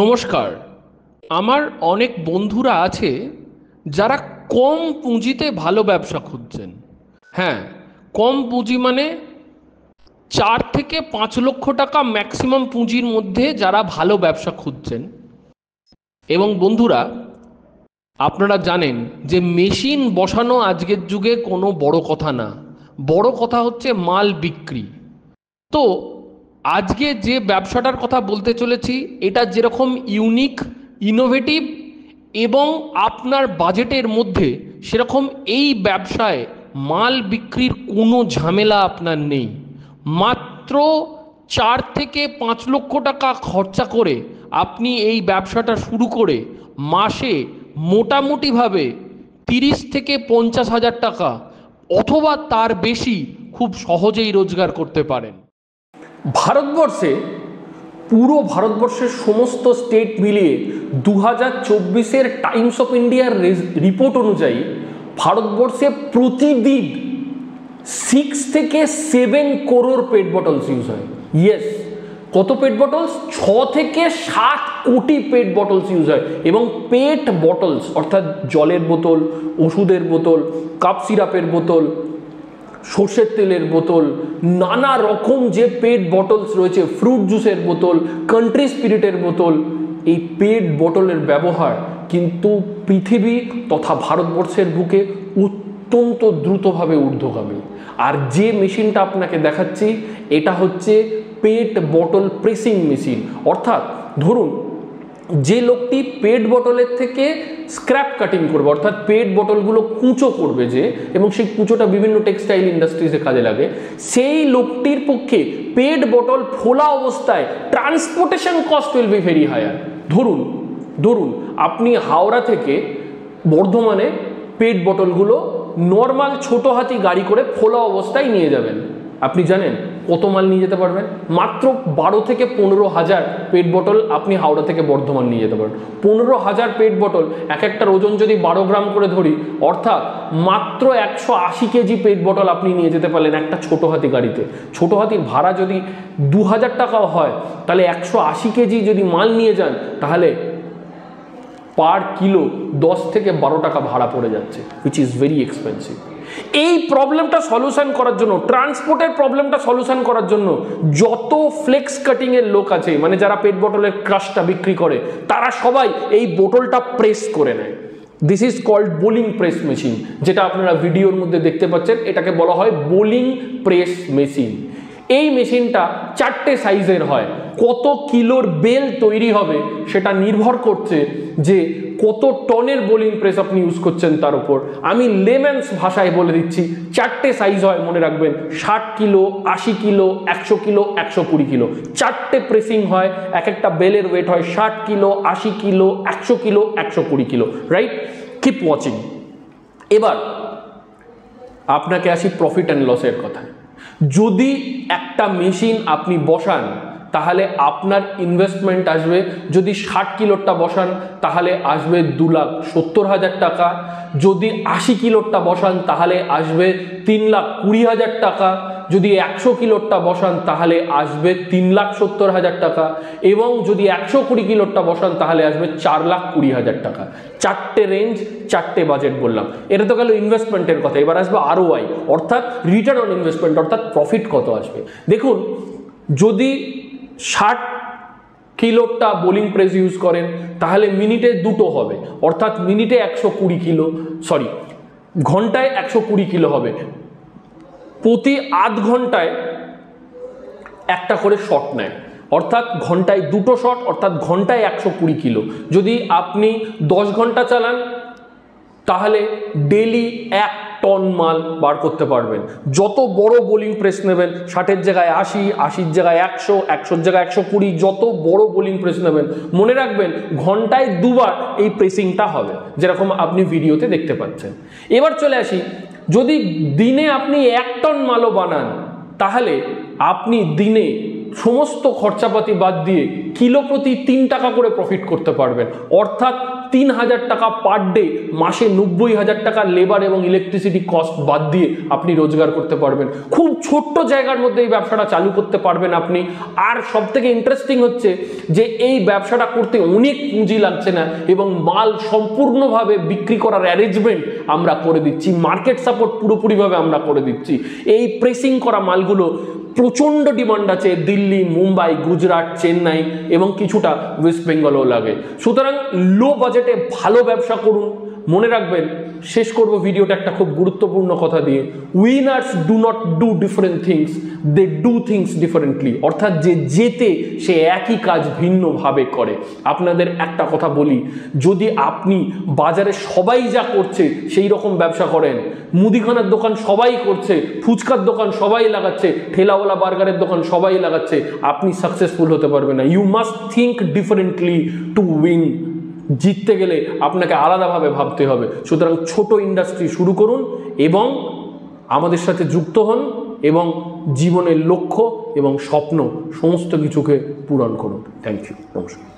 নমস্কার। আমার অনেক বন্ধুরা আছে যারা কম পুঁজিতে ভালো ব্যবসা খুঁজছেন। হ্যাঁ, কম পুঁজি মানে 4 থেকে 5 লক্ষ টাকা ম্যাক্সিমাম পুঁজির মধ্যে যারা ভালো ব্যবসা খুঁজছেন। এবং বন্ধুরা, আপনারা জানেন যে মেশিন বসানো আজকের যুগে কোনো বড় কথা না, বড় কথা হচ্ছে মাল বিক্রি। তো আজকে যে ব্যবসাটার কথা বলতে চলেছি, এটা যেরকম ইউনিক, ইনোভেটিভ এবং আপনার বাজেটের মধ্যে, সেরকম এই ব্যবসায় মাল বিক্রির কোনো ঝামেলা আপনার নেই। মাত্র 4 থেকে 5 লক্ষ টাকা খরচা করে আপনি এই ব্যবসাটা শুরু করে মাসে মোটামুটিভাবে 30 থেকে 50 হাজার টাকা অথবা তার বেশি খুব সহজেই রোজগার করতে পারেন। ভারতবর্ষে, পুরো ভারতবর্ষের সমস্ত স্টেট মিলিয়ে 2024-এর টাইমস অফ ইন্ডিয়ার রিপোর্ট অনুযায়ী ভারতবর্ষে প্রতিদিন 6 থেকে 7 করোড় পেট বটলস ইউজ হয়। ইয়েস, কত পেট বটলস? 6 থেকে 7 কোটি পেট বটলস ইউজ হয়। এবং পেট বটলস অর্থাৎ জলের বোতল, ওষুধের বোতল, কাপ সিরাপের বোতল, সর্ষের তেলের বোতল, নানা রকম যে পেট বটলস রয়েছে, ফ্রুট জুসের বোতল, কান্ট্রি স্পিরিটের বোতল, এই পেট বটলের ব্যবহার কিন্তু পৃথিবী তথা ভারতবর্ষের বুকে অত্যন্ত দ্রুতভাবে ঊর্ধ্বগামী। আর যে মেশিনটা আপনাকে দেখাচ্ছি, এটা হচ্ছে পেট বটল প্রেসিং মেশিন। অর্থাৎ ধরুন, যে লোকটি পেট বটলের থেকে স্ক্র্যাপ কাটিং করবে, অর্থাৎ পেট বটলগুলো কুঁচো করবে যে, এবং সেই কুঁচোটা বিভিন্ন টেক্সটাইল ইন্ডাস্ট্রিজে কাজে লাগে, সেই লোকটির পক্ষে পেট বটল ফোলা অবস্থায় transportation cost will be very higher. ধরুন আপনি হাওড়া থেকে বর্ধমানে পেট বটলগুলো নর্মাল ছোট হাতি গাড়ি করে ফোলা অবস্থায় নিয়ে যাবেন। আপনি জানেন কত মাল নিয়ে যেতে পারবেন? মাত্র 12 থেকে 15 হাজার পেট বটল আপনি হাওড়া থেকে বর্ধমান নিয়ে যেতে পারেন। 15,000 পেট বটল, এক একটার ওজন যদি 12 গ্রাম করে ধরি, অর্থাৎ মাত্র 180 কেজি পেট বটল আপনি নিয়ে যেতে পারলেন একটা ছোট হাতি গাড়িতে। ছোট হাতির ভাড়া যদি 2000 টাকাও হয়, তাহলে 180 কেজি যদি মাল নিয়ে যান, তাহলে পার কিলো 10 থেকে 12 টাকা ভাড়া পড়ে যাচ্ছে, হুইচ ইজ ভেরি এক্সপেন্সিভ। এই প্রবলেমটা সলিউশন করার জন্য, ট্রান্সপোর্টের প্রবলেমটা সলিউশন করার জন্য যত ফ্লেক্স কাটিং এর লোক আছে, মানে যারা পেট বটলের ক্রাশটা বিক্রি করে, তারা সবাই এই বোতলটা প্রেস করে নেয়। This is called blowing press machine, যেটা আপনারা ভিডিওর মধ্যে দেখতে পাচ্ছেন। এটাকে বলা হয় বোলিং প্রেস মেশিন। এই মেশিনটা 4টে সাইজের হয়। কত কিলোর বেল তৈরি হবে সেটা নির্ভর করছে যে কত টনের বোলিং প্রেস আপনি ইউজ করছেন তার উপর। আমি লেম্যানস ভাষায় বলে দিচ্ছি, 4টে সাইজ হয়, মনে রাখবেন। 60 কিলো, 80 কিলো, 100 কিলো, 120 কিলো, 4টে প্রেসিং হয়। এক একটা বেলের ওয়েট হয় 60 kilo, 80 kilo, 100 kilo, 120 kilo. Right? Keep watching. এবার আপনাকে আসি প্রফিট অ্যান্ড লসের কথায়। যদি একটা মেশিন আপনি বসান, তাহলে আপনার ইনভেস্টমেন্ট আসবে, যদি 60 কিলোরটা বসান তাহলে আসবে 2,70,000 টাকা। যদি 80 কিলোরটা বসান তাহলে আসবে 3,20,000 টাকা। যদি 100 কিলোরটা বসান তাহলে আসবে 3,70,000 টাকা। এবং যদি 120 কিলোরটা বসান তাহলে আসবে 4,20,000 টাকা। 4টে রেঞ্জ, 4টে বাজেট বললাম। এটা তো গেল ইনভেস্টমেন্টের কথা। এবার আসবে ROI, অর্থাৎ রিটার্ন অন ইনভেস্টমেন্ট, অর্থাৎ প্রফিট কত আসবে। দেখুন, যদি 60 কিলোরটা বোলিং প্রেস ইউজ করেন তাহলে মিনিটে 2টো হবে, অর্থাৎ মিনিটে 120 কিলো, ঘন্টায় 120 কিলো হবে। প্রতি আধ ঘন্টায় একটা করে শট নেয়, অর্থাৎ ঘন্টায় 2টো শট, অর্থাৎ ঘন্টায় 120 কিলো। যদি আপনি 10 ঘন্টা চালান তাহলে ডেলি 1 টন মাল বার করতে পারবেন। যত বড় বোলিং প্রেস নেবেন, 60-এর জায়গায় 80, 80-র জায়গায় 100, 100-র জায়গায় 120, যত বড় বোলিং প্রেস নেবেন, মনে রাখবেন ঘন্টায় 2বার এই প্রেসিংটা হবে, যেরকম আপনি ভিডিওতে দেখতে পাচ্ছেন। এবার চলে আসি, যদি দিনে আপনি 1 টন মালও বানান, তাহলে আপনি দিনে সমস্ত খরচাপাতি বাদ দিয়ে কিলো প্রতি 3 টাকা করে প্রফিট করতে পারবেন। অর্থাৎ 3,000 টাকা পার ডে, মাসে 90,000 টাকা লেবার এবং ইলেকট্রিসিটি কস্ট বাদ দিয়ে আপনি রোজগার করতে পারবেন। খুব ছোট্ট জায়গার মধ্যে এই ব্যবসাটা চালু করতে পারবেন আপনি। আর সব থেকে ইন্টারেস্টিং হচ্ছে যে এই ব্যবসাটা করতে অনেক পুঁজি লাগছে না এবং মাল সম্পূর্ণভাবে বিক্রি করার অ্যারেঞ্জমেন্ট আমরা করে দিচ্ছি, মার্কেট সাপোর্ট পুরোপুরিভাবে আমরা করে দিচ্ছি। এই প্রেসিং করা মালগুলো প্রচণ্ড ডিমান্ড আছে দিল্লি, মুম্বাই, গুজরাট, চেন্নাই এবং কিছুটা ওয়েস্ট বেঙ্গলও লাগে। সুতরাং লো বাজেটে ভালো ব্যবসা করুন। মনে রাখবেন, শেষ করব ভিডিওটা একটা খুব গুরুত্বপূর্ণ কথা দিয়ে, winners do not do different things, they do things differently. অর্থাৎ যে জেতে সে একই কাজ ভিন্নভাবে করে। আপনাদের একটা কথা বলি, যদি আপনি বাজারে সবাই যা করছে সেই রকম ব্যবসা করেন, মুদিখানার দোকান সবাই করছে, ফুচকার দোকান সবাই লাগাচ্ছে, ঠেলাওয়ালা বার্গারের দোকান সবাই লাগাচ্ছে, আপনি সাকসেসফুল হতে পারবেন না। You must think differently to win. জিততে গেলে আপনাকে আলাদাভাবে ভাবতে হবে। সুতরাং ছোট ইন্ডাস্ট্রি শুরু করুন এবং আমাদের সাথে যুক্ত হন এবং জীবনের লক্ষ্য এবং স্বপ্ন সমস্ত কিছুকে পূরণ করুন। থ্যাংক ইউ, নমস্কার।